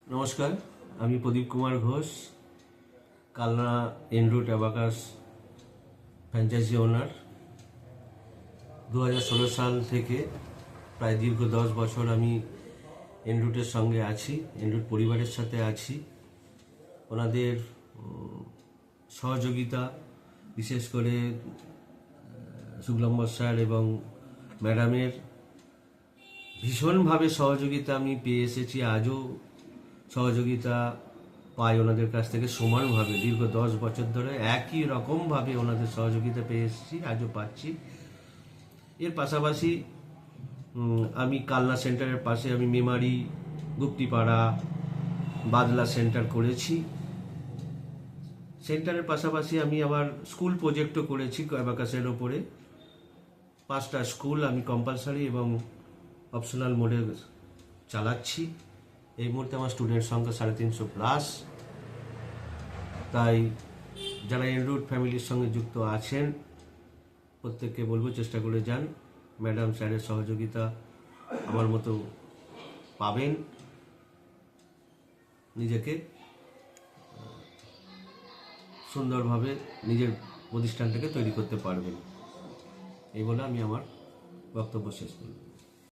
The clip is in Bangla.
নমস্কার, আমি প্রদীপ কুমার ঘোষ, কালনা এনরুট অ্যাবাকাস ফ্র্যাঞ্চাইজি ওনার। 2016 সাল থেকে প্রায় দীর্ঘ 10 বছর আমি এনরুটের সঙ্গে আছি, এনরুট পরিবারের সাথে আছি। ওনাদের সহযোগিতা, বিশেষ করে শুক্লাম্বর স্যার এবং ম্যাডামের ভীষণভাবে সহযোগিতা আমি পেয়ে এসেছি। আজও সহযোগিতা পাই ওনাদের কাছ থেকে সমানভাবে। দীর্ঘ 10 বছর ধরে একই রকমভাবে ওনাদের সহযোগিতা পেয়ে এসেছি, আজও পাচ্ছি। এর পাশাপাশি আমি কালনা সেন্টারের পাশে আমি মেমারি, গুপ্তিপাড়া, বাদলা সেন্টার করেছি। সেন্টারের পাশাপাশি আমি আবার স্কুল প্রজেক্টও করেছি অ্যাবাকাসের ওপরে। 5টা স্কুল আমি কম্পালসারি এবং অপশনাল মোডে চালাচ্ছি। এই মুহূর্তে আমার স্টুডেন্ট সংখ্যা 350+। তাই যারা এনরুট ফ্যামিলির সঙ্গে যুক্ত আছেন প্রত্যেককে বলবো চেষ্টা করে যান। ম্যাডাম স্যারের সহযোগিতা আমার মতো পাবেন, নিজেকে সুন্দরভাবে নিজের প্রতিষ্ঠানটাকে তৈরি করতে পারবেন। এই বলে আমি আমার বক্তব্য শেষ করব।